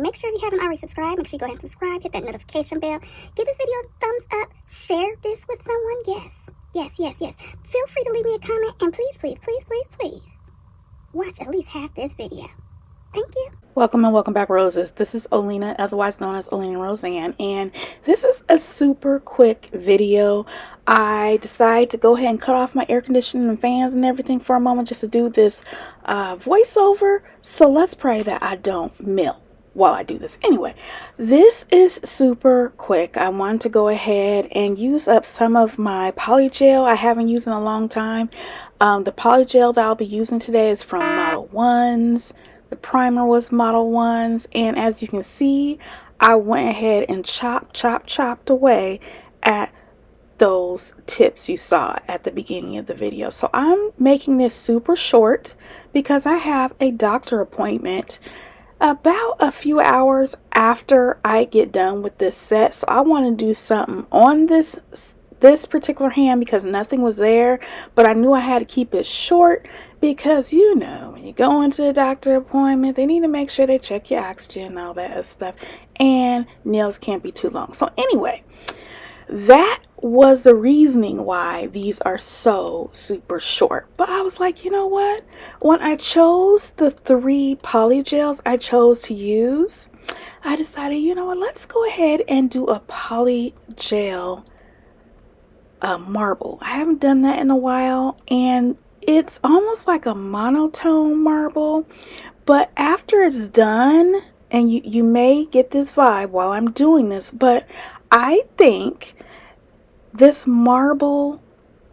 make sure if you haven't already subscribed, make sure you go ahead and subscribe, hit that notification bell, give this video a thumbs up, share this with someone. Yes. Feel free to leave me a comment, and please watch at least half this video. Thank you. Welcome and welcome back, roses. This is Olena, otherwise known as OlenaRosanne, and this is a super quick video. I decided to go ahead and cut off my air conditioning and fans and everything for a moment just to do this voiceover. So let's pray that I don't melt while I do this. Anyway, this is super quick. I wanted to go ahead and use up some of my polygel I haven't used in a long time. The polygel that I'll be using today is from Model 1s. The primer was Model 1s, and as you can see, I went ahead and chopped away at those tips you saw at the beginning of the video. So I'm making this super short because I have a doctor appointment about a few hours after I get done with this set. So I want to do something on this particular hand because nothing was there, but I knew I had to keep it short because, you know, when you go into a doctor appointment, they need to make sure they check your oxygen and all that other stuff, and nails can't be too long. So anyway, that was the reasoning why these are so super short. But I was like, you know what, when I chose the 3 polygels I chose to use, I decided, you know what, let's go ahead and do a polygel marble. I haven't done that in a while, and it's almost like a monotone marble, but after it's done, and you may get this vibe while I'm doing this, but I think this marble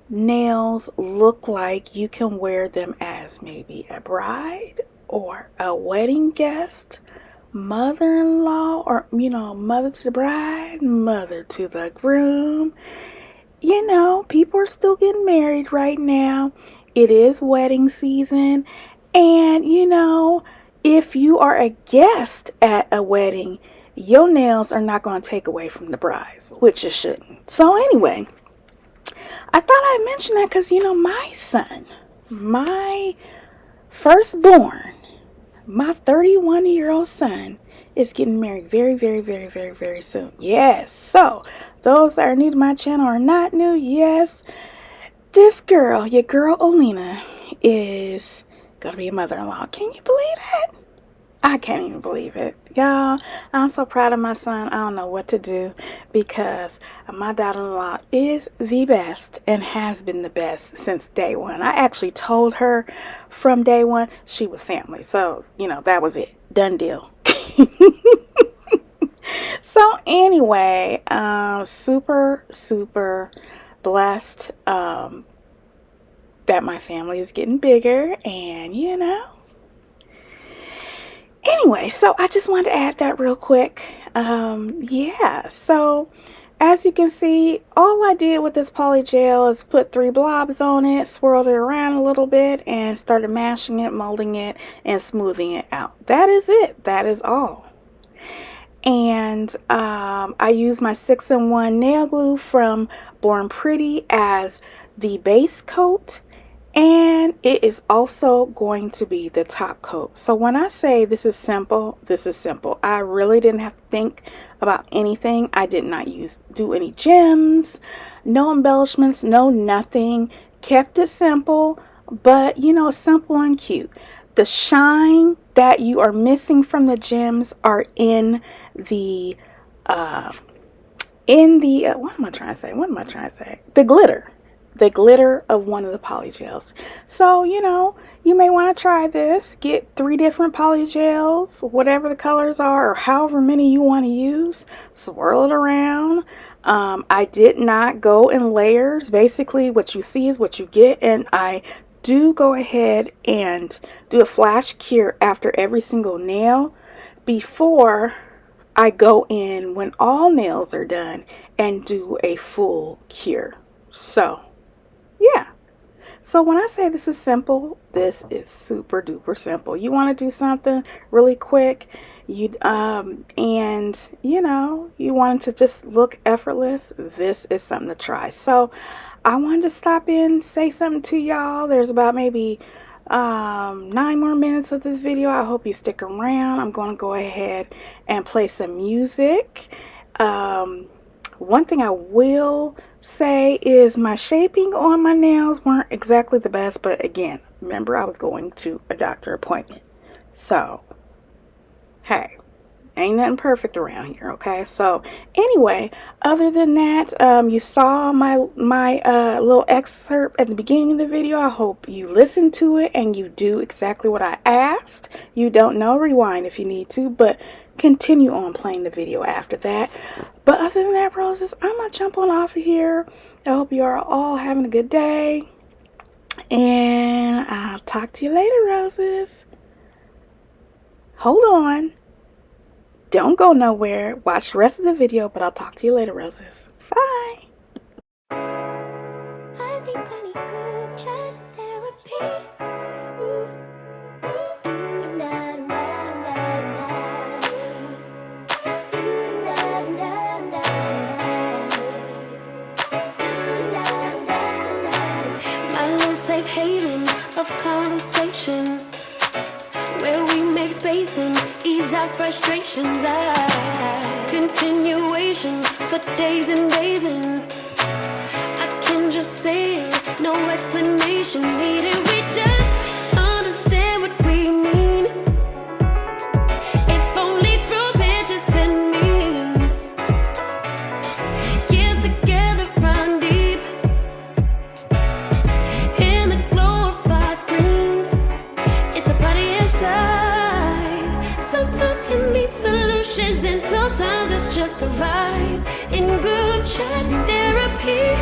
nails look like you can wear them as maybe a bride or a wedding guest, mother-in-law, or, you know, mother to the bride, mother to the groom. You know, people are still getting married right now. It is wedding season. And, you know, if you are a guest at a wedding, your nails are not going to take away from the brides, which it shouldn't. So anyway, I thought I'd mention that because, you know, my son, my firstborn, my 31-year-old son, is getting married very soon. Yes. So those that are new to my channel or not new, yes, this girl, your girl Olena, is gonna be a mother-in-law. Can you believe that? I can't even believe it, y'all. I'm so proud of my son. I don't know what to do because my daughter-in-law is the best and has been the best since day one. I actually told her from day one she was family. So, you know, that was it. Done deal. So anyway, super blessed that my family is getting bigger, and you know, anyway, so I just wanted to add that real quick. Yeah, so as you can see, all I did with this polygel is put 3 blobs on it, swirled it around a little bit, and started mashing it, molding it, and smoothing it out. That is it. That is all. And I use my 6-in-1 nail glue from Born Pretty as the base coat, and it is also going to be the top coat. So when I say this is simple, this is simple. I really didn't have to think about anything. I did not do any gems, no embellishments, no nothing. Kept it simple, but you know, simple and cute. The shine that you are missing from the gems are in the what am I trying to say? The glitter of one of the polygels. So, you know, you may want to try this. Get 3 different polygels, whatever the colors are, or however many you want to use. Swirl it around. I did not go in layers. Basically, what you see is what you get, and I do go ahead and do a flash cure after every single nail before I go in when all nails are done and do a full cure. So yeah, so when I say this is simple, this is super duper simple. You want to do something really quick, and you know, you want it to just look effortless, this is something to try. So I wanted to stop in, say something to y'all. There's about maybe 9 more minutes of this video. I hope you stick around. I'm going to go ahead and play some music. One thing I will say is my shaping on my nails weren't exactly the best, but again, remember I was going to a doctor appointment. So, hey, ain't nothing perfect around here, okay? So, anyway, other than that, you saw my little excerpt at the beginning of the video. I hope you listened to it and you do exactly what I asked. You don't know, rewind if you need to, but continue on playing the video after that. But other than that, roses, I'm gonna jump on off of here. I hope you are all having a good day, and I'll talk to you later, roses. Hold on, don't go nowhere. Watch the rest of the video, but I'll talk to you later, roses. Bye. I think I need good chat therapy. Safe haven of conversation where we make space and ease our frustrations. Continuation for days and days, and I can just say it, no explanation needed. We just understand what we mean, if only through pictures and memes. Years together run deep in the glow of our screens. It's a party inside. Sometimes you need solutions, and sometimes it's just a vibe in group chat therapy.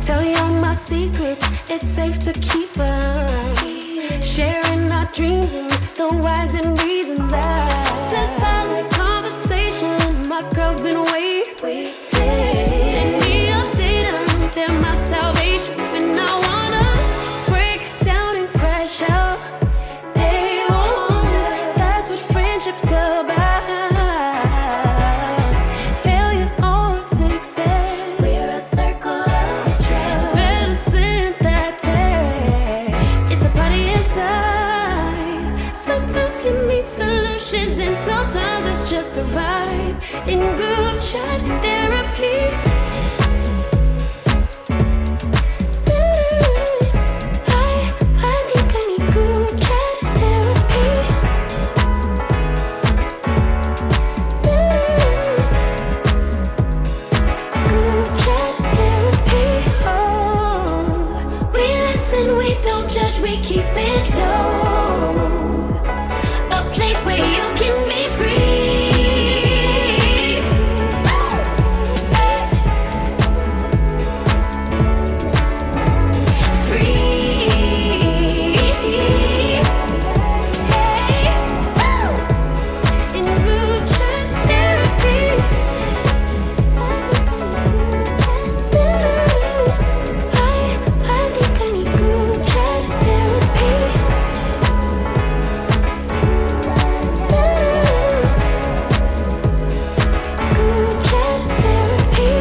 Tell you all my secrets, it's safe to keep them. Sharing our dreams and the whys and reasons. Since silence conversation, my girl's been waiting. And me update them, they're my salvation. When I wanna break down and crash out, they won't. That's what friendship's about. Failure or success, we're a circle of trust. Better send that text. It's a party inside. Sometimes you need solutions, and sometimes it's just a vibe in group chat therapy. I think I need group chat therapy. Group chat therapy. Oh, we listen, we don't judge, we keep it low. A place where you can be free. In group chat therapy. I think I need group chat therapy. Group chat therapy.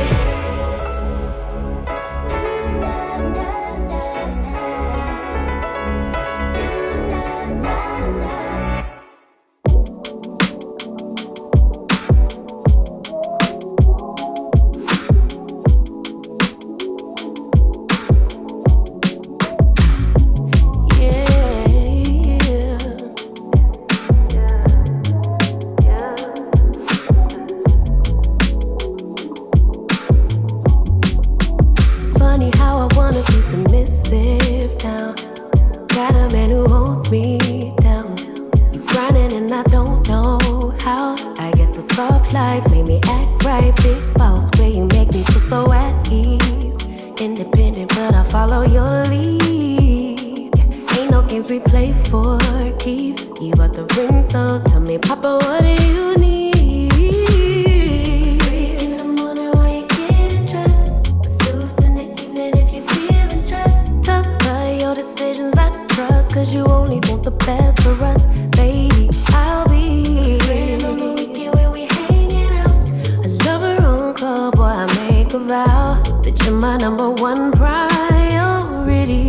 Funny how I wanna be submissive now. Got a man who holds me down. You grinding and I don't know how. I guess the soft life made me act right. Big boss, where you make me feel so at ease. Independent, but I follow your lead. Ain't no games we play for keeps. You bought the ring, so tell me, Papa, what do you need? 3 in the morning while you getting dressed. Zeus in the evening if you're feeling stressed. Tough by your decisions, I trust, cause you only want the best for us. Baby, I'll be friend on the weekend when we hanging out. A lover on call, boy, I make a vow that you're my #1 priority.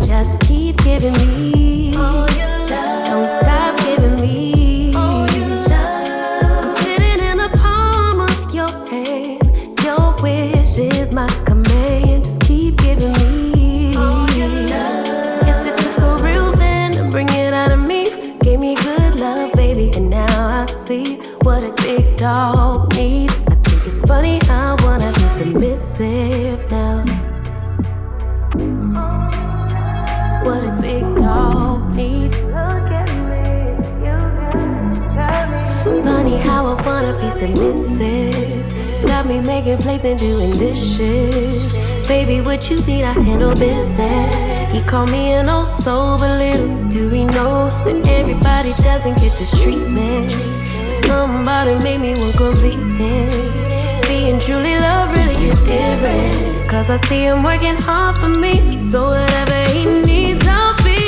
Just keep giving me all your love. Don't stop giving me all your love. I'm sitting in the palm of your hand. Your wish is my command. Just keep giving me all your love. Guess it took a real man to bring it out of me. Gave me good love, baby, and now I see what a big dog needs. I think it's funny I wanna be submissive now. What a big dog needs. Funny how I wanna be submissive. Got me making plates and doing dishes. Baby, what you need, I handle business. He called me an old soul, but little do we know that everybody doesn't get this treatment. Somebody made me want completeness. Being truly loved really is different, cause I see him working hard for me. So whatever he needs, I'll be.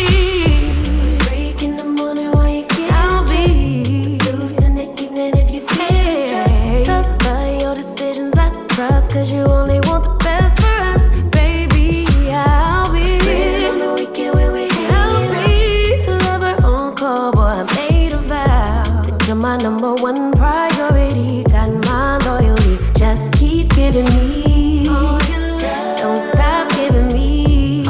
Freak in the morning while you get I'll be. Zeus in the evening if you feel stressed. Tough by your decisions, I trust, cause you only want the best for us. Baby, I'll be friend on the weekend when we hanging out. I'll be lover on call, boy, I made a vow that you're my #1 priority. Got my loyalty. Just keep giving me all your love. Don't stop giving me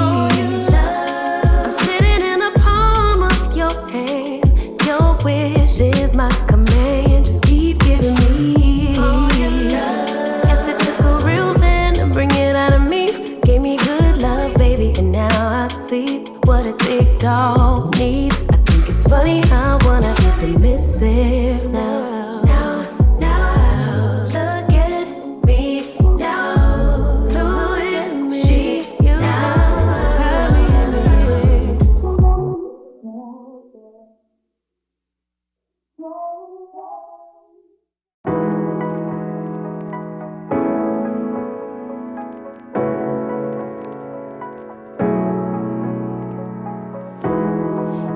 all your love. I'm sitting in the palm of your hand. Your wish is my command. Just keep giving me all your love. Guess it took a real man to bring it out of me. Gave me good love, baby, and now I see what a big dog needs. I think it's funny I wanna be submissive now.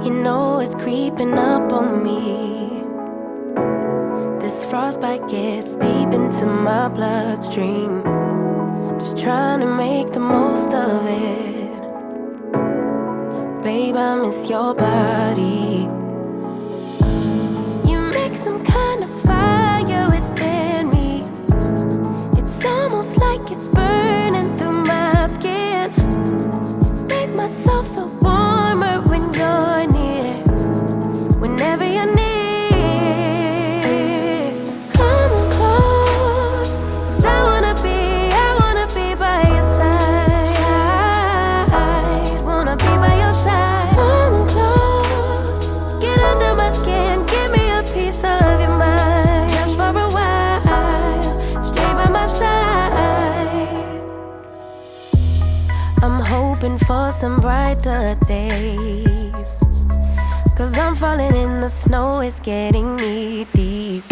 You know it's creeping up on me. This frostbite gets deep into my bloodstream. Just trying to make the most of it. Babe, I miss your body. You make some kind of fire within me. It's almost like it's burning through my skin. Make myself feel warmer when you're near. Whenever you're near, come close, 'cause I wanna be by your side. Wanna be by your side. Come close, get under my skin, give me a piece of your mind. Just for a while, stay by my side. I'm hoping for some brighter days, 'cause I'm falling in the snow, it's getting knee deep.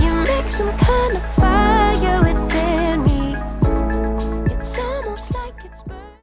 You make some kind of fire